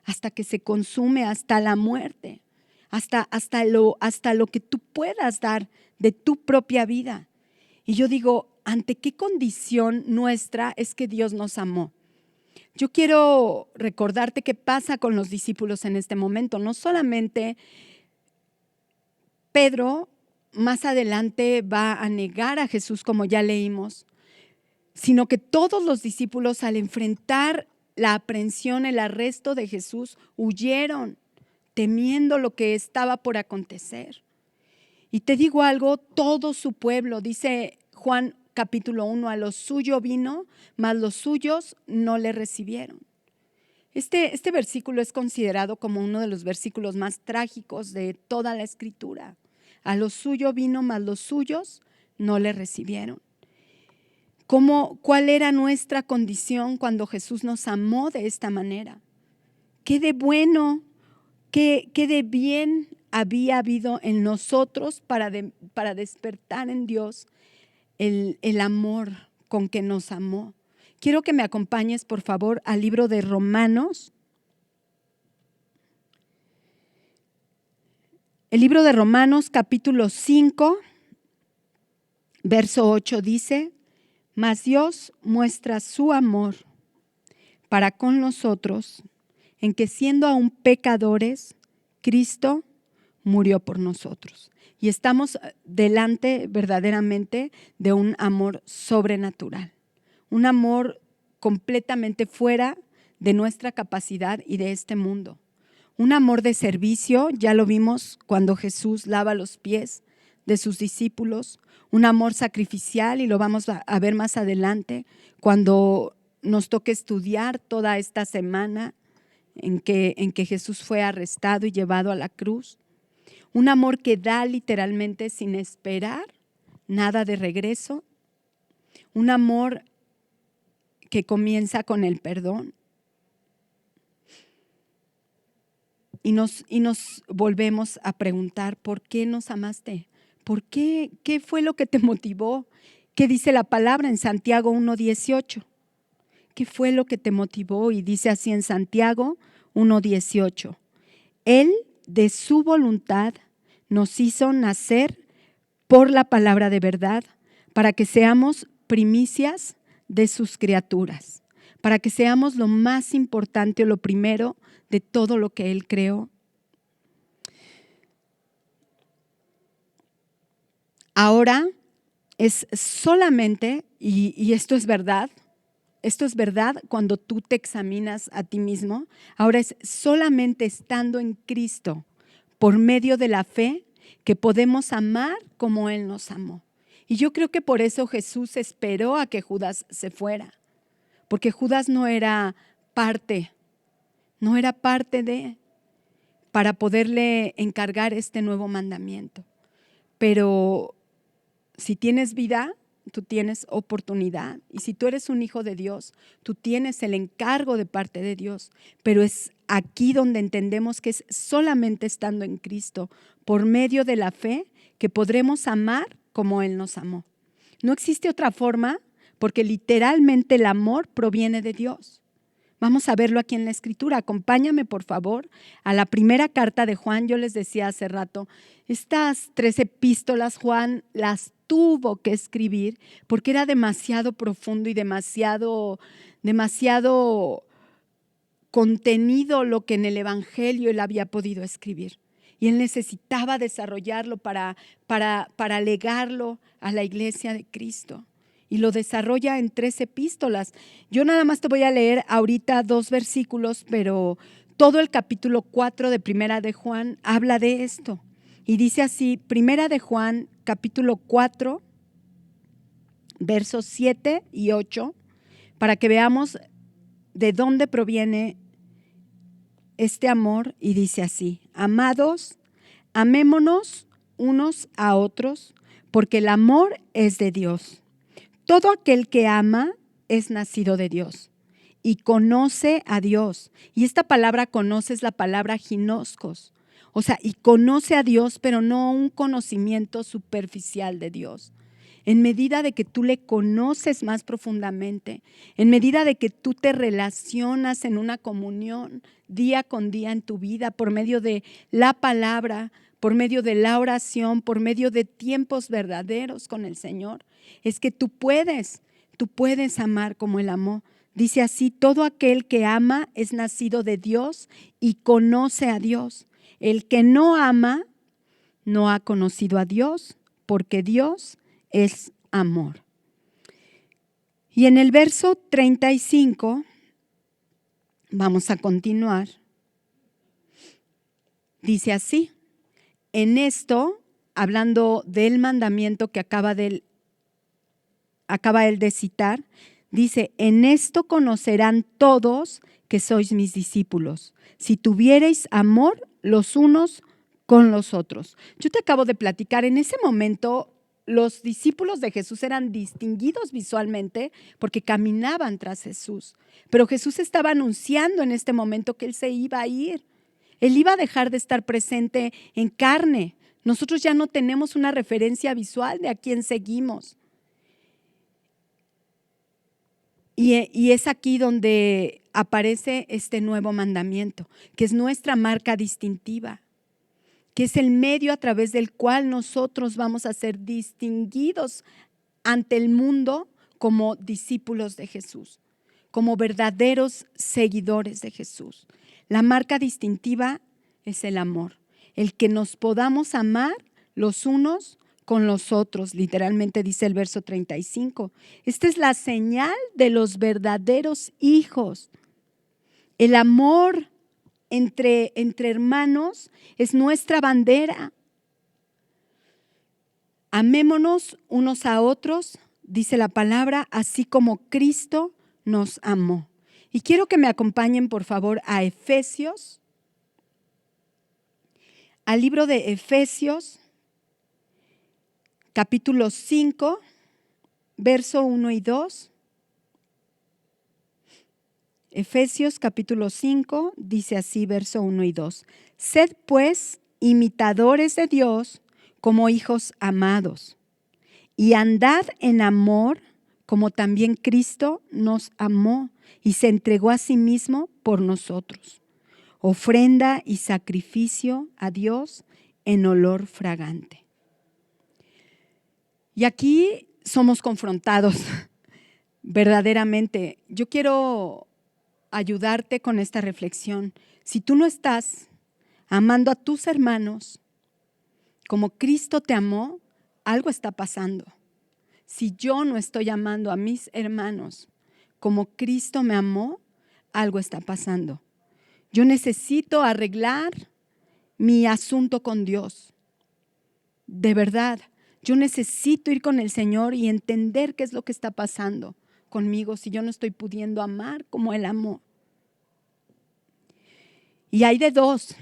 hasta que se consume, hasta la muerte, hasta lo que tú puedas dar de tu propia vida. Y yo digo, ¿ante qué condición nuestra es que Dios nos amó? Yo quiero recordarte qué pasa con los discípulos en este momento. No solamente Pedro más adelante va a negar a Jesús, como ya leímos, sino que todos los discípulos al enfrentar la aprehensión, el arresto de Jesús, huyeron, temiendo lo que estaba por acontecer. Y te digo algo, todo su pueblo, dice Juan capítulo 1, a lo suyo vino, mas los suyos no le recibieron. Este versículo es considerado como uno de los versículos más trágicos de toda la Escritura. A lo suyo vino, mas los suyos no le recibieron. ¿Cuál era nuestra condición cuando Jesús nos amó de esta manera? ¿Qué de bueno, qué de bien había habido en nosotros para despertar en Dios el amor con que nos amó? Quiero que me acompañes, por favor, al libro de Romanos. El libro de Romanos, capítulo 5, verso 8 dice: mas Dios muestra su amor para con nosotros, en que siendo aún pecadores, Cristo murió por nosotros. Y estamos delante verdaderamente de un amor sobrenatural, un amor completamente fuera de nuestra capacidad y de este mundo. Un amor de servicio, ya lo vimos cuando Jesús lava los pies de sus discípulos. Un amor sacrificial, y lo vamos a ver más adelante cuando nos toque estudiar toda esta semana en que Jesús fue arrestado y llevado a la cruz. Un amor que da literalmente sin esperar nada de regreso. Un amor que comienza con el perdón. Y nos volvemos a preguntar, ¿por qué nos amaste? ¿Por qué? ¿Qué fue lo que te motivó? ¿Qué dice la palabra en Santiago 1:18? ¿Qué fue lo que te motivó? Y dice así en Santiago 1:18. Él de su voluntad nos hizo nacer por la palabra de verdad, para que seamos primicias de sus criaturas, para que seamos lo más importante o lo primero de todo lo que Él creó. Ahora es solamente, y esto es verdad cuando tú te examinas a ti mismo, ahora es solamente estando en Cristo, por medio de la fe, que podemos amar como Él nos amó. Y yo creo que por eso Jesús esperó a que Judas se fuera, porque Judas no era parte para poderle encargar este nuevo mandamiento. Pero si tienes vida, tú tienes oportunidad. Y si tú eres un hijo de Dios, tú tienes el encargo de parte de Dios. Pero es aquí donde entendemos que es solamente estando en Cristo, por medio de la fe, que podremos amar como Él nos amó. No existe otra forma, porque literalmente el amor proviene de Dios. Vamos a verlo aquí en la Escritura. Acompáñame, por favor, a la primera carta de Juan. Yo les decía hace rato, estas 3 epístolas Juan las tuvo que escribir porque era demasiado profundo y demasiado contenido lo que en el Evangelio él había podido escribir. Y él necesitaba desarrollarlo para legarlo a la iglesia de Cristo. Y lo desarrolla en 3 epístolas. Yo nada más te voy a leer ahorita 2 versículos, pero todo el capítulo 4 de Primera de Juan habla de esto. Y dice así, Primera de Juan, capítulo 4, versos 7 y 8, para que veamos de dónde proviene este amor. Y dice así: amados, amémonos unos a otros, porque el amor es de Dios. Todo aquel que ama es nacido de Dios y conoce a Dios. Y esta palabra conoce es la palabra ginoskos. O sea, y conoce a Dios, pero no un conocimiento superficial de Dios. en medida de que tú le conoces más profundamente, en medida de que tú te relacionas en una comunión día con día en tu vida por medio de la palabra, por medio de la oración, por medio de tiempos verdaderos con el Señor, es que tú puedes amar como Él amó. Dice así: todo aquel que ama es nacido de Dios y conoce a Dios. El que no ama no ha conocido a Dios, porque Dios es amor. Y en el verso 35, vamos a continuar, dice así: en esto, hablando del mandamiento que acaba él de citar, dice: en esto conocerán todos que sois mis discípulos, si tuviereis amor los unos con los otros. Yo te acabo de platicar, en ese momento los discípulos de Jesús eran distinguidos visualmente porque caminaban tras Jesús, pero Jesús estaba anunciando en este momento que Él se iba a ir. Él iba a dejar de estar presente en carne. Nosotros ya no tenemos una referencia visual de a quién seguimos. Y es aquí donde aparece este nuevo mandamiento, que es nuestra marca distintiva, que es el medio a través del cual nosotros vamos a ser distinguidos ante el mundo como discípulos de Jesús, como verdaderos seguidores de Jesús. La marca distintiva es el amor, el que nos podamos amar los unos con los otros, literalmente dice el verso 35. Esta es la señal de los verdaderos hijos. El amor entre hermanos es nuestra bandera. Amémonos unos a otros, dice la palabra, así como Cristo nos amó. Y quiero que me acompañen, por favor, a Efesios, al libro de Efesios, capítulo 5, verso 1 y 2. Efesios capítulo 5 dice así, verso 1 y 2. Sed pues imitadores de Dios como hijos amados, y andad en amor como también Cristo nos amó y se entregó a sí mismo por nosotros, ofrenda y sacrificio a Dios en olor fragante. Y aquí somos confrontados verdaderamente. Yo quiero ayudarte con esta reflexión. Si tú no estás amando a tus hermanos como Cristo te amó, algo está pasando. Si yo no estoy amando a mis hermanos como Cristo me amó, algo está pasando. Yo necesito arreglar mi asunto con Dios. De verdad, yo necesito ir con el Señor y entender qué es lo que está pasando conmigo si yo no estoy pudiendo amar como Él amó. Y hay de dos.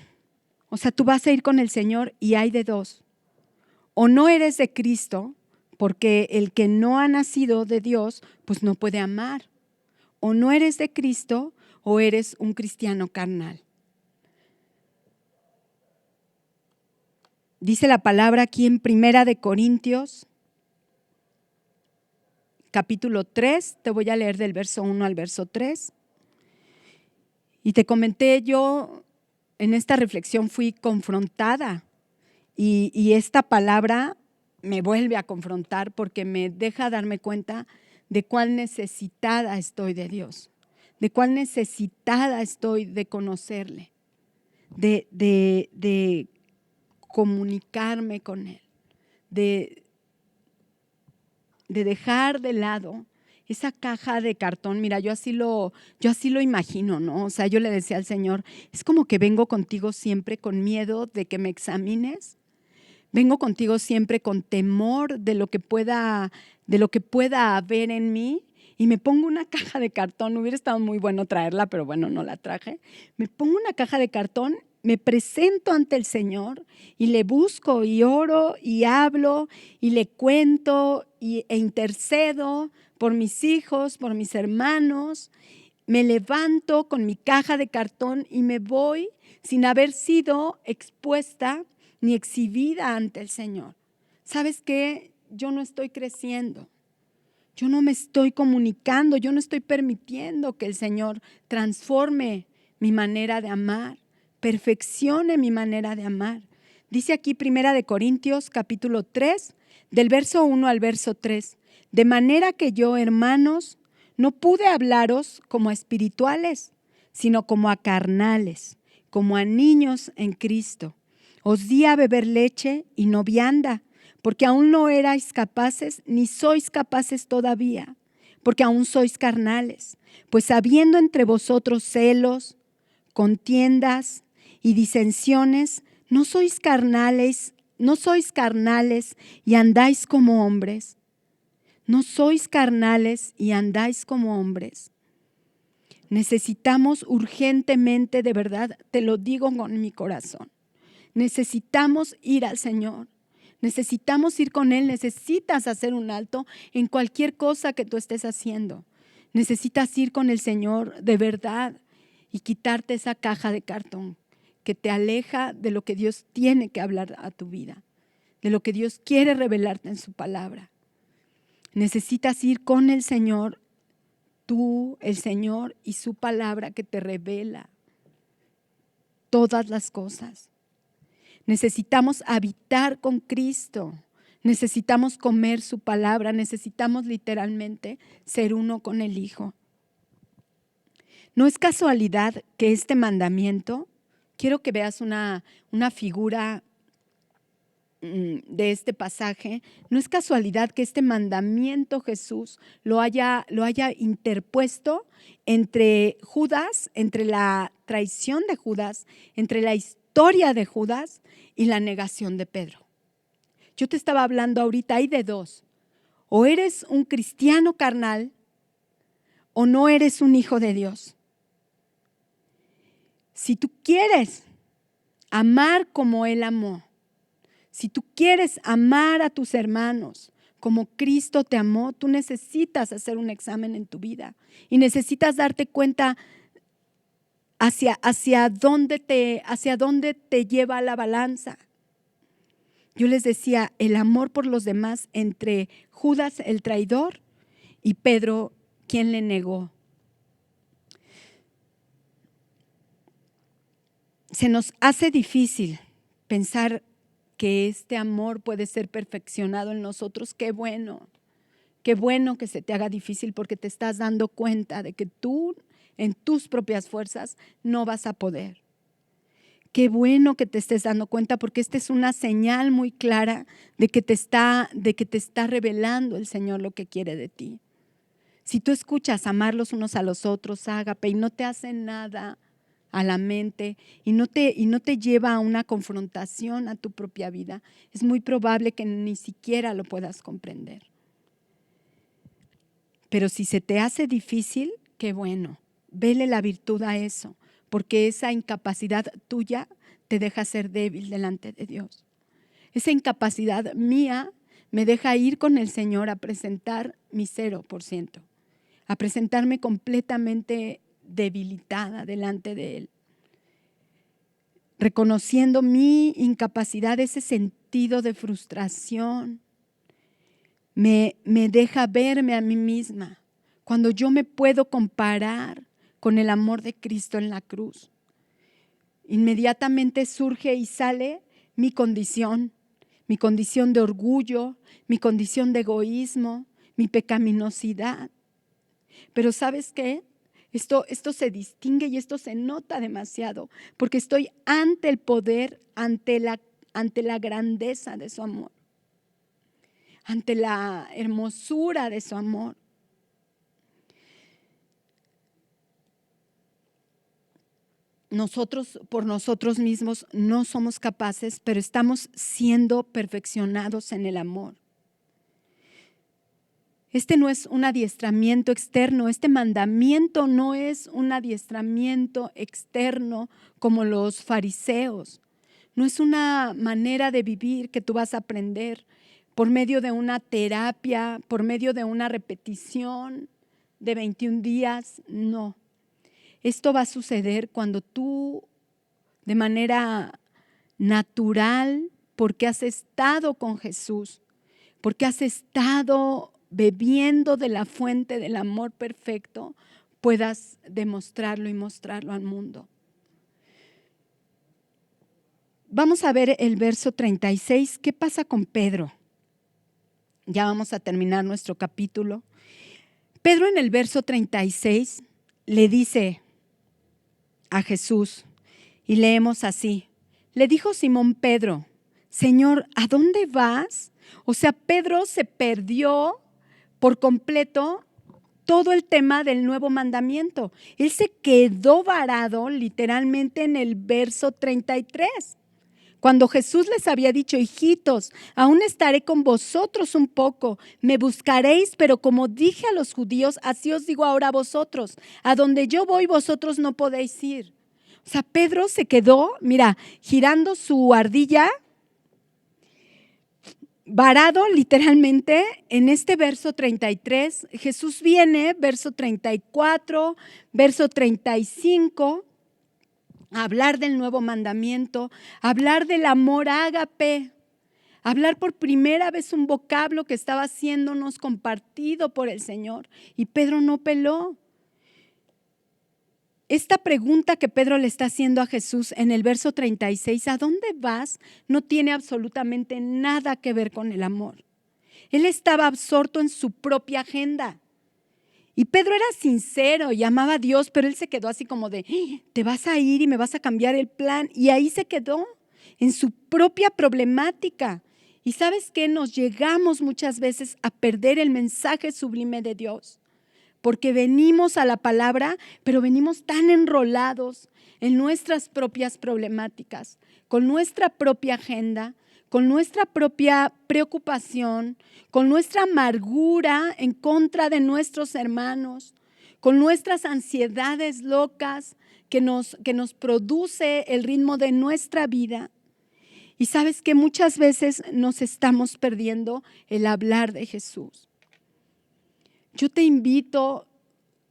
O sea, tú vas a ir con el Señor y hay de dos. O no eres de Cristo, porque el que no ha nacido de Dios, pues no puede amar. O no eres de Cristo, o eres un cristiano carnal. Dice la palabra aquí en Primera de Corintios, capítulo 3, te voy a leer del verso 1 al verso 3. Y te comenté, yo en esta reflexión fui confrontada y esta palabra me vuelve a confrontar porque me deja darme cuenta de cuán necesitada estoy de Dios, de cuán necesitada estoy de conocerle, de comunicarme con Él, de dejar de lado esa caja de cartón. Mira, yo así lo imagino, ¿no? O sea, yo le decía al Señor, es como que vengo contigo siempre con miedo de que me examines. Vengo contigo siempre con temor de lo que pueda haber en mí, y me pongo una caja de cartón. Hubiera estado muy bueno traerla, pero bueno, no la traje. Me pongo una caja de cartón, me presento ante el Señor y le busco y oro y hablo y le cuento e intercedo por mis hijos, por mis hermanos. Me levanto con mi caja de cartón y me voy sin haber sido expuesta ni exhibida ante el Señor. ¿Sabes qué? yo no estoy creciendo. Yo no me estoy comunicando, yo no estoy permitiendo que el Señor transforme mi manera de amar, perfeccione mi manera de amar. Dice aquí 1 Corintios capítulo 3, del verso 1 al verso 3. De manera que yo, hermanos, no pude hablaros como a espirituales, sino como a carnales, como a niños en Cristo. Os di a beber leche y no vianda, porque aún no erais capaces, ni sois capaces todavía, porque aún sois carnales. Pues habiendo entre vosotros celos, contiendas y disensiones, no sois carnales y andáis como hombres. No sois carnales y andáis como hombres. Necesitamos urgentemente, de verdad, te lo digo con mi corazón, necesitamos ir al Señor. Necesitamos ir con Él, necesitas hacer un alto en cualquier cosa que tú estés haciendo. Necesitas ir con el Señor de verdad y quitarte esa caja de cartón que te aleja de lo que Dios tiene que hablar a tu vida, de lo que Dios quiere revelarte en su palabra. Necesitas ir con el Señor, tú, el Señor y su palabra que te revela todas las cosas. Necesitamos habitar con Cristo, necesitamos comer su palabra, necesitamos literalmente ser uno con el Hijo. No es casualidad que este mandamiento, quiero que veas una figura de este pasaje, no es casualidad que este mandamiento Jesús lo haya interpuesto entre Judas, entre la traición de Judas, entre la historia de Judas y la negación de Pedro. Yo te estaba hablando ahorita, hay de dos. O eres un cristiano carnal o no eres un hijo de Dios. Si tú quieres amar como Él amó, si tú quieres amar a tus hermanos como Cristo te amó, tú necesitas hacer un examen en tu vida y necesitas darte cuenta hacia dónde te lleva la balanza. Yo les decía, el amor por los demás entre Judas el traidor y Pedro quien le negó. Se nos hace difícil pensar que este amor puede ser perfeccionado en nosotros. Qué bueno que se te haga difícil porque te estás dando cuenta de que tú en tus propias fuerzas no vas a poder. Qué bueno que te estés dando cuenta porque esta es una señal muy clara de que te está revelando el Señor lo que quiere de ti. Si tú escuchas amar los unos a los otros, ágape, y no te hace nada a la mente y no te lleva a una confrontación a tu propia vida, es muy probable que ni siquiera lo puedas comprender. Pero si se te hace difícil, qué bueno, vele la virtud a eso, porque esa incapacidad tuya te deja ser débil delante de Dios. Esa incapacidad mía me deja ir con el Señor a presentar mi 0%, a presentarme completamente debilitada delante de Él. Reconociendo mi incapacidad, ese sentido de frustración, me deja verme a mí misma. Cuando yo me puedo comparar con el amor de Cristo en la cruz, inmediatamente surge y sale mi condición de orgullo, mi condición de egoísmo, mi pecaminosidad. Pero ¿sabes qué? Esto se distingue y esto se nota demasiado porque estoy ante el poder, ante la grandeza de su amor, ante la hermosura de su amor. Nosotros por nosotros mismos no somos capaces, pero estamos siendo perfeccionados en el amor. Este no es un adiestramiento externo, este mandamiento no es un adiestramiento externo como los fariseos. No es una manera de vivir que tú vas a aprender por medio de una terapia, por medio de una repetición de 21 días, no. Esto va a suceder cuando tú, de manera natural, porque has estado con Jesús, porque has estado bebiendo de la fuente del amor perfecto, puedas demostrarlo y mostrarlo al mundo. Vamos a ver el verso 36. ¿Qué pasa con Pedro? Ya vamos a terminar nuestro capítulo. Pedro en el verso 36 le dice a Jesús, y leemos así: le dijo Simón Pedro, Señor, ¿a dónde vas? O sea, Pedro se perdió por completo todo el tema del nuevo mandamiento. Él se quedó varado literalmente en el verso 33. Cuando Jesús les había dicho, hijitos, aún estaré con vosotros un poco, me buscaréis, pero como dije a los judíos, así os digo ahora a vosotros, a donde yo voy vosotros no podéis ir. O sea, Pedro se quedó, mira, girando su ardilla, varado literalmente en este verso 33. Jesús viene, verso 34, verso 35, a hablar del nuevo mandamiento, a hablar del amor ágape, a hablar por primera vez un vocablo que estaba siéndonos compartido por el Señor. Y Pedro no peló. Esta pregunta que Pedro le está haciendo a Jesús en el verso 36, ¿a dónde vas?, no tiene absolutamente nada que ver con el amor. Él estaba absorto en su propia agenda. Y Pedro era sincero y amaba a Dios, pero él se quedó así como de, te vas a ir y me vas a cambiar el plan. Y ahí se quedó en su propia problemática. Y ¿sabes qué? Nos llegamos muchas veces a perder el mensaje sublime de Dios. Porque venimos a la palabra, pero venimos tan enrolados en nuestras propias problemáticas, con nuestra propia agenda, con nuestra propia preocupación, con nuestra amargura en contra de nuestros hermanos, con nuestras ansiedades locas que nos produce el ritmo de nuestra vida. Y sabes que muchas veces nos estamos perdiendo el hablar de Jesús. Yo te invito,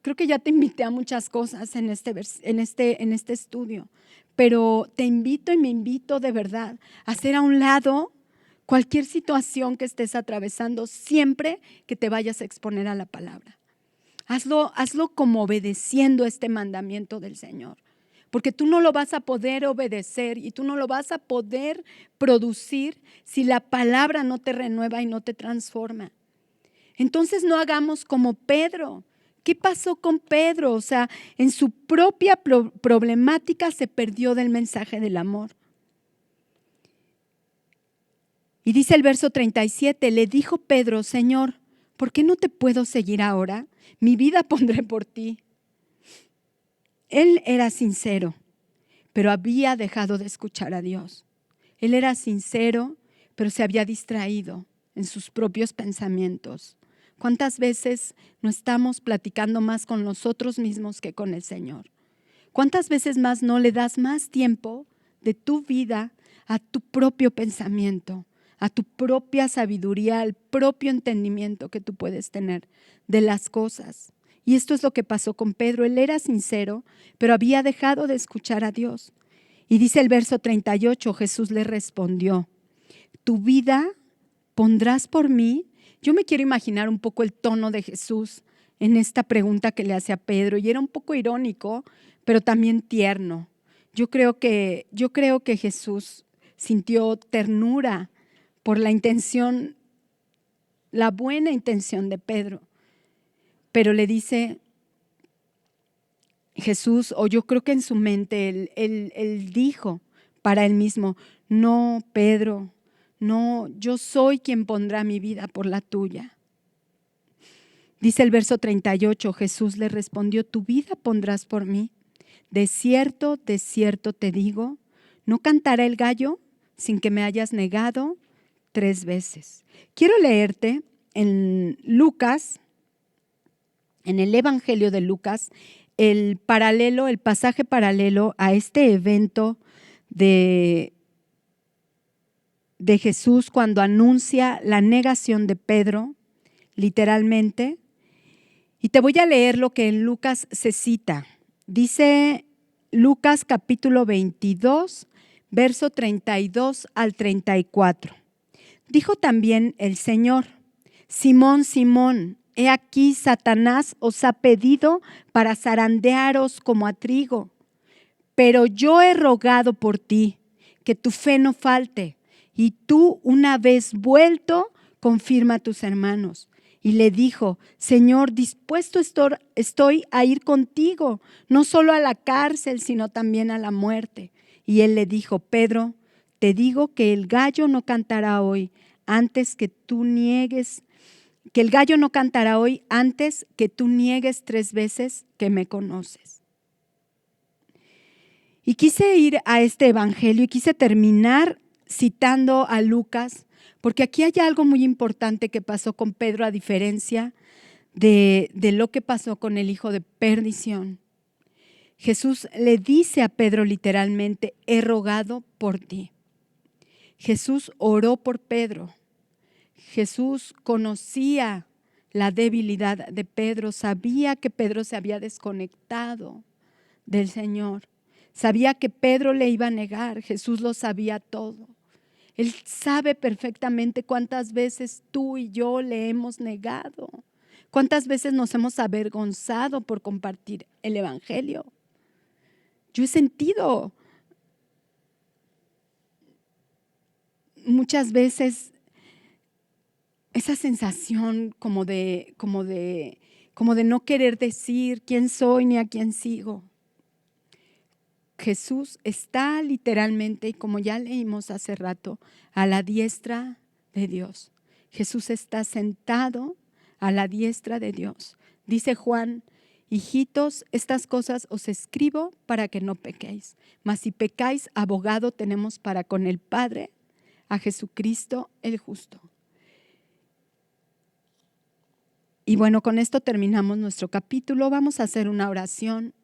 creo que ya te invité a muchas cosas en este estudio, pero te invito y me invito de verdad a hacer a un lado cualquier situación que estés atravesando siempre que te vayas a exponer a la palabra. Hazlo como obedeciendo este mandamiento del Señor, porque tú no lo vas a poder obedecer y tú no lo vas a poder producir si la palabra no te renueva y no te transforma. Entonces no hagamos como Pedro. ¿Qué pasó con Pedro? O sea, en su propia problemática se perdió del mensaje del amor. Y dice el verso 37, le dijo Pedro, Señor, ¿por qué no te puedo seguir ahora? Mi vida pondré por ti. Él era sincero, pero había dejado de escuchar a Dios. Él era sincero, pero se había distraído en sus propios pensamientos. ¿Cuántas veces no estamos platicando más con nosotros mismos que con el Señor? ¿Cuántas veces más no le das más tiempo de tu vida a tu propio pensamiento, a tu propia sabiduría, al propio entendimiento que tú puedes tener de las cosas? Y esto es lo que pasó con Pedro. Él era sincero, pero había dejado de escuchar a Dios. Y dice el verso 38, Jesús le respondió, ¿tu vida pondrás por mí? Yo me quiero imaginar un poco el tono de Jesús en esta pregunta que le hace a Pedro, y era un poco irónico, pero también tierno. Yo creo que Jesús sintió ternura por la intención, la buena intención de Pedro, pero le dice Jesús, o yo creo que en su mente él dijo para él mismo, no, Pedro, no, yo soy quien pondrá mi vida por la tuya. Dice el verso 38, Jesús le respondió, tu vida pondrás por mí. De cierto te digo, no cantará el gallo sin que me hayas negado 3 veces. Quiero leerte en Lucas, en el Evangelio de Lucas, el pasaje paralelo a este evento de Jesús cuando anuncia la negación de Pedro, literalmente. Y te voy a leer lo que en Lucas se cita. Dice Lucas capítulo 22, verso 32 al 34. Dijo también el Señor: Simón, Simón, he aquí Satanás os ha pedido para zarandearos como a trigo. Pero yo he rogado por ti, que tu fe no falte, y tú, una vez vuelto, confirma a tus hermanos. Y le dijo: Señor, dispuesto estoy a ir contigo, no solo a la cárcel, sino también a la muerte. Y él le dijo: Pedro, te digo que el gallo no cantará hoy antes que tú niegues, que el gallo no cantará hoy antes que tú niegues 3 veces que me conoces. Y quise ir a este evangelio y quise terminar citando a Lucas, porque aquí hay algo muy importante que pasó con Pedro, a diferencia de lo que pasó con el hijo de perdición. Jesús le dice a Pedro literalmente: he rogado por ti. Jesús oró por Pedro. Jesús conocía la debilidad de Pedro, sabía que Pedro se había desconectado del Señor. Sabía que Pedro le iba a negar. Jesús lo sabía todo. Él sabe perfectamente cuántas veces tú y yo le hemos negado, cuántas veces nos hemos avergonzado por compartir el evangelio. Yo he sentido muchas veces esa sensación como de no querer decir quién soy ni a quién sigo. Jesús está literalmente, y como ya leímos hace rato, a la diestra de Dios. Jesús está sentado a la diestra de Dios. Dice Juan: hijitos, estas cosas os escribo para que no pequéis. Mas si pecáis, abogado tenemos para con el Padre, a Jesucristo el justo. Y bueno, con esto terminamos nuestro capítulo. Vamos a hacer una oración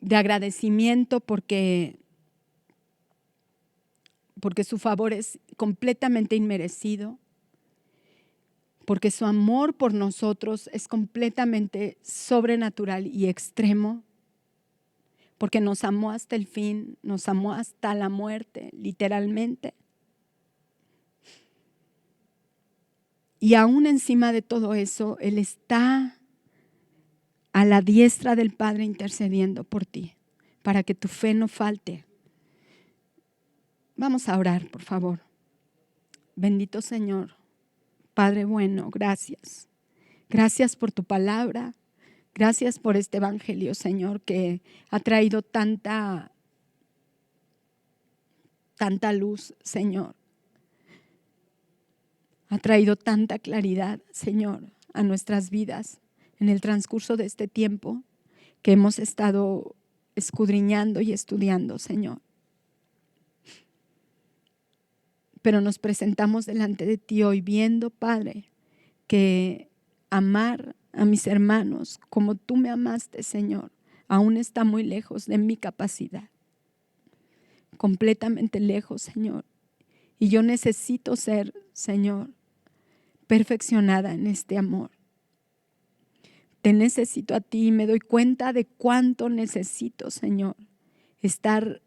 de agradecimiento porque su favor es completamente inmerecido, porque su amor por nosotros es completamente sobrenatural y extremo, porque nos amó hasta el fin, nos amó hasta la muerte, literalmente. Y aún encima de todo eso, Él está a la diestra del Padre intercediendo por ti, para que tu fe no falte. Vamos a orar, por favor. Bendito Señor, Padre bueno, gracias. Gracias por tu palabra. Gracias por este evangelio, Señor, que ha traído tanta luz, Señor. Ha traído tanta claridad, Señor, a nuestras vidas en el transcurso de este tiempo que hemos estado escudriñando y estudiando, Señor. Pero nos presentamos delante de ti hoy viendo, Padre, que amar a mis hermanos como tú me amaste, Señor, aún está muy lejos de mi capacidad. Completamente lejos, Señor. Y yo necesito ser, Señor, perfeccionada en este amor. Te necesito a ti y me doy cuenta de cuánto necesito, Señor, estar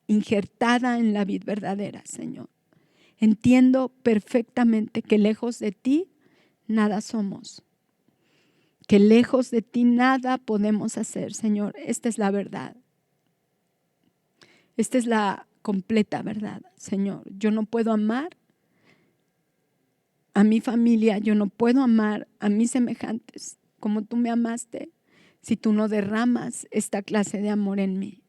injertada en la vid verdadera, Señor. Entiendo perfectamente que lejos de ti nada somos, que lejos de ti nada podemos hacer, Señor. Esta es la verdad. Esta es la completa verdad, Señor. Yo no puedo amar a mi familia, yo no puedo amar a mis semejantes como tú me amaste si tú no derramas esta clase de amor en mí.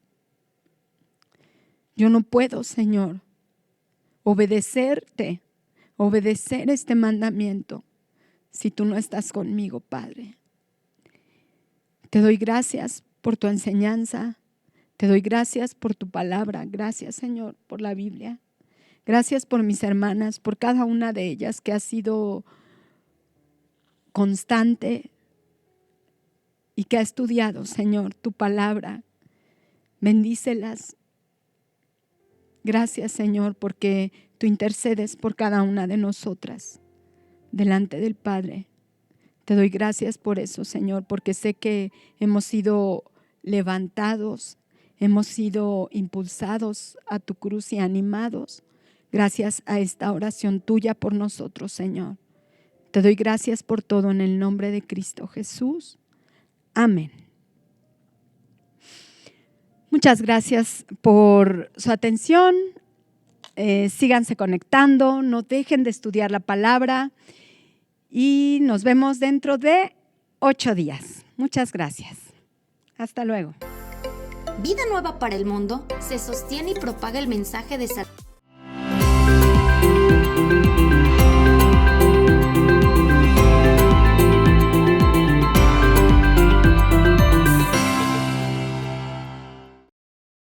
Yo no puedo, Señor, obedecer este mandamiento si tú no estás conmigo, Padre. Te doy gracias por tu enseñanza, te doy gracias por tu palabra, gracias, Señor, por la Biblia. Gracias por mis hermanas, por cada una de ellas que ha sido constante y que ha estudiado, Señor, tu palabra. Bendícelas. Gracias, Señor, porque tú intercedes por cada una de nosotras delante del Padre. Te doy gracias por eso, Señor, porque sé que hemos sido levantados, hemos sido impulsados a tu cruz y animados Gracias a esta oración tuya por nosotros, Señor. Te doy gracias por todo en el nombre de Cristo Jesús. Amén. Muchas gracias por su atención. Síganse conectando, no dejen de estudiar la palabra y nos vemos dentro de 8 días. Muchas gracias. Hasta luego. Vida Nueva para el Mundo se sostiene y propaga el mensaje de salud